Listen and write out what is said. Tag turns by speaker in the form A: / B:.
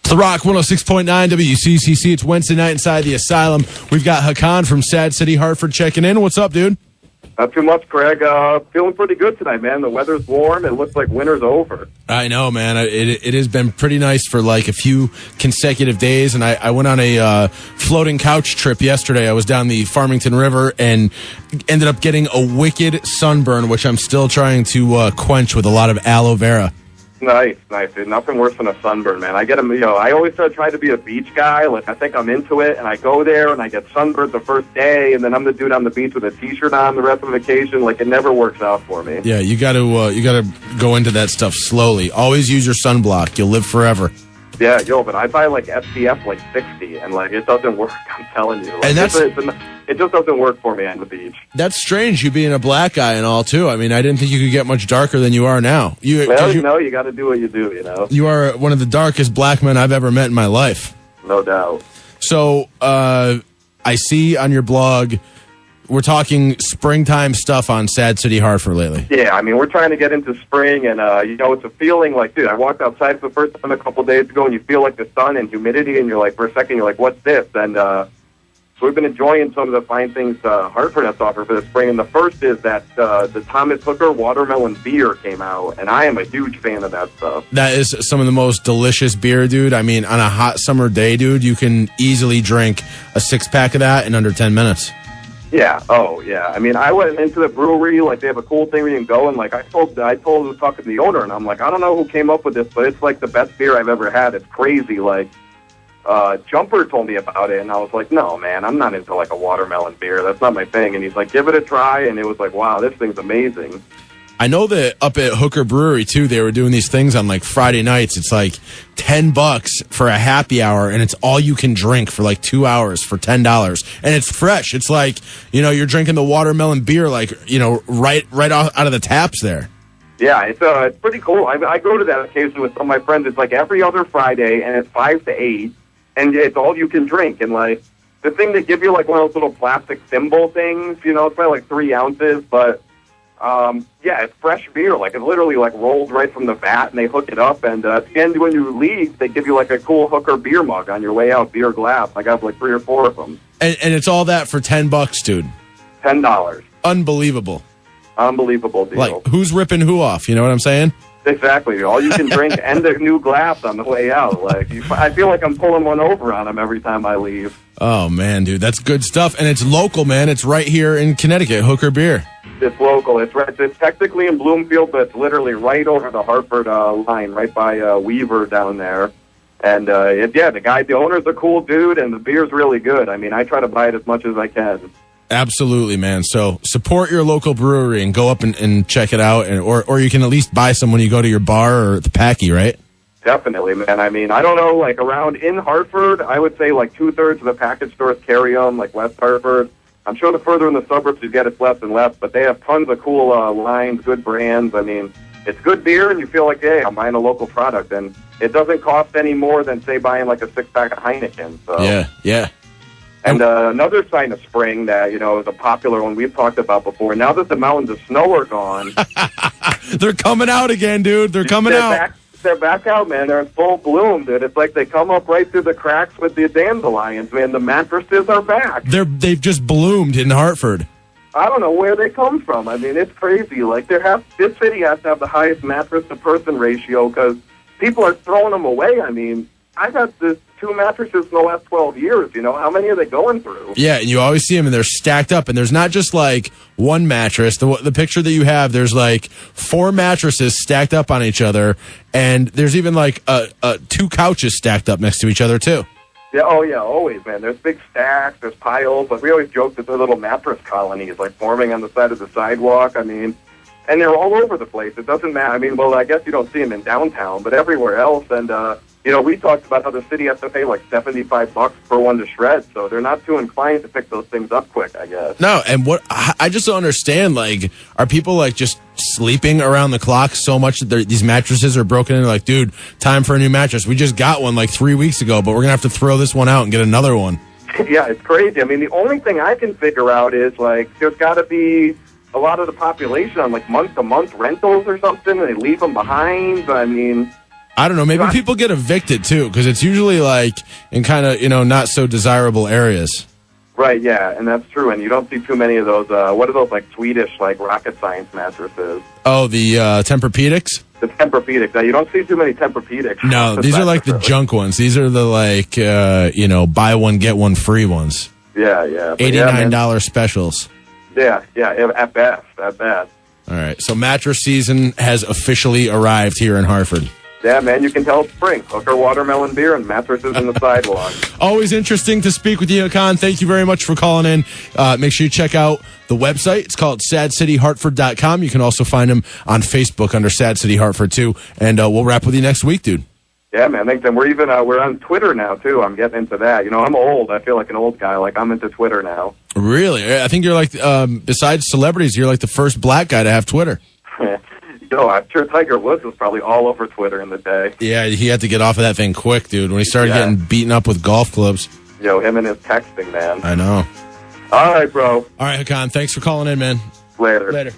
A: The Rock 106.9 WCCC. It's Wednesday night inside the Asylum. We've got Hakaan from Sad City Hartford checking in. What's up, dude?
B: Not too much, Craig. Feeling pretty good tonight, man. The weather's warm. It looks like winter's over.
A: I know, man. It has been pretty nice for like a few consecutive days, and I went on a floating couch trip yesterday. I was down the Farmington River and ended up getting a wicked sunburn, which I'm still trying to quench with a lot of aloe vera.
B: Nice. Dude. Nothing worse than a sunburn, man. I get them. I always try to be a beach guy. Like, I think I'm into it, and I go there and I get sunburned the first day, and then I'm the dude on the beach with a t-shirt on the rest of the vacation. Like, it never works out for me.
A: Yeah, you got to go into that stuff slowly. Always use your sunblock. You'll live forever.
B: Yeah, but I buy like SPF like 60, and like it doesn't work. I'm telling you. Like,
A: and
B: it just doesn't work for me on the beach.
A: That's strange, you being a black guy and all, too. I mean, I didn't think you could get much darker than you are now.
B: You got to do what you do,
A: You are one of the darkest black men I've ever met in my life.
B: No doubt.
A: So, I see on your blog, we're talking springtime stuff on Sad City Hartford lately.
B: Yeah, I mean, we're trying to get into spring, and, it's a feeling like, dude, I walked outside for the first time a couple days ago, and you feel like the sun and humidity, and you're like, for a second, you're like, what's this? And, so we've been enjoying some of the fine things Hartford has to offer for the spring, and the first is that the Thomas Hooker watermelon beer came out, and I am a huge fan of that stuff.
A: That is some of the most delicious beer, dude. I mean, on a hot summer day, dude, you can easily drink a six-pack of that in under 10 minutes.
B: Yeah. Oh, yeah. I mean, I went into the brewery, like, they have a cool thing where you can go, and, like, I was talking to the owner, and I'm like, I don't know who came up with this, but it's, like, the best beer I've ever had. It's crazy. Like, Jumper told me about it, and I was like, no, man, I'm not into, like, a watermelon beer. That's not my thing. And he's like, give it a try, and it was like, wow, this thing's amazing.
A: I know that up at Hooker Brewery, too, they were doing these things on, like, Friday nights. It's, like, $10 for a happy hour, and it's all you can drink for, like, 2 hours for $10. And it's fresh. It's like, you're drinking the watermelon beer, like, right out of the taps there.
B: Yeah, it's pretty cool. I go to that occasionally with some of my friends. It's, like, every other Friday, and it's 5 to 8, and it's all you can drink. And, like, the thing they give you, like, one of those little plastic thimble things, it's probably, like, 3 ounces, but... yeah, it's fresh beer. Like, it's literally, like, rolled right from the vat, and they hook it up, and at the end, when you leave, they give you, like, a cool Hooker beer mug on your way out, beer glass. I got, like, 3 or 4 of them.
A: And it's all that for $10, dude.
B: $10.
A: Unbelievable.
B: Unbelievable deal.
A: Like, who's ripping who off? You know what I'm saying?
B: Exactly. All you can drink and a new glass on the way out. Like, I feel like I'm pulling one over on them every time I leave.
A: Oh, man, dude. That's good stuff. And it's local, man. It's right here in Connecticut, Hooker Beer.
B: It's local. It's technically in Bloomfield, but it's literally right over the Hartford line, right by Weaver down there. And, the owner's a cool dude, and the beer's really good. I mean, I try to buy it as much as I can.
A: Absolutely, man. So support your local brewery and go up and check it out, or you can at least buy some when you go to your bar or the Packy, right?
B: Definitely, man. I mean, I don't know, like, around in Hartford, I would say, like, 2/3 of the package stores carry them, like West Hartford. I'm sure the further in the suburbs you get, it's less and less, but they have tons of cool lines, good brands. I mean, it's good beer, and you feel like, hey, I'm buying a local product, and it doesn't cost any more than, say, buying, like, a 6-pack of Heineken. So.
A: Yeah.
B: And another sign of spring that, is a popular one we've talked about before, now that the mountains of snow are gone.
A: They're coming out again, dude. They're coming out.
B: They're back out, man. They're in full bloom, dude. It's like they come up right through the cracks with the dandelions, man. The mattresses are back.
A: They've just bloomed in Hartford.
B: I don't know where they come from. I mean, it's crazy. Like, this city has to have the highest mattress-to-person ratio because people are throwing them away. I mean, I've had this 2 mattresses in the last 12 years, How many are they going through?
A: Yeah, and you always see them, and they're stacked up, and there's not just, like, one mattress. The picture that you have, there's, like, 4 mattresses stacked up on each other, and there's even, like, 2 couches stacked up next to each other, too.
B: Yeah, always, man. There's big stacks, there's piles, but we always joke that they're little mattress colonies, like, forming on the side of the sidewalk. I mean, and they're all over the place. It doesn't matter. I mean, well, I guess you don't see them in downtown, but everywhere else, and, we talked about how the city has to pay like $75 for one to shred, so they're not too inclined to pick those things up quick, I guess.
A: No, and what I just don't understand, like, are people like just sleeping around the clock so much that these mattresses are broken in? Like, dude, time for a new mattress. We just got one like 3 weeks ago, but we're gonna have to throw this one out and get another one.
B: Yeah, it's crazy. I mean, the only thing I can figure out is like there's got to be a lot of the population on like month-to-month rentals or something, and they leave them behind. I mean.
A: I don't know. Maybe people get evicted too, because it's usually like in kind of, not so desirable areas.
B: Right, yeah, and that's true. And you don't see too many of those, what are those, like Swedish, like rocket science mattresses?
A: Oh, the Tempur-Pedics?
B: The Tempur-Pedics. You don't see too many Tempur-Pedics.
A: No, these are like the junk ones. These are the like, buy one, get one free ones.
B: Yeah, yeah.
A: $89 specials.
B: Yeah, at best.
A: All right, so mattress season has officially arrived here in Hartford.
B: Yeah, man, you can tell it's spring. Hooker watermelon beer and mattresses in the sidewalk.
A: Always interesting to speak with you, Hakaan. Thank you very much for calling in. Make sure you check out the website. It's called sadcityhartford.com. You can also find him on Facebook under Sad City Hartford, too. And we'll wrap with you next week, dude.
B: Yeah, man, thanks. And we're on Twitter now, too. I'm getting into that. I'm old. I feel like an old guy. Like, I'm into Twitter now.
A: Really? I think you're like, besides celebrities, you're like the first black guy to have Twitter.
B: I'm sure Tiger Woods was probably all over Twitter in the day.
A: Yeah, he had to get off of that thing quick, dude. When he started getting beaten up with golf clubs.
B: Him and his texting, man.
A: I know.
B: All right, bro.
A: All right, Hakaan. Thanks for calling in, man.
B: Later.
A: Later.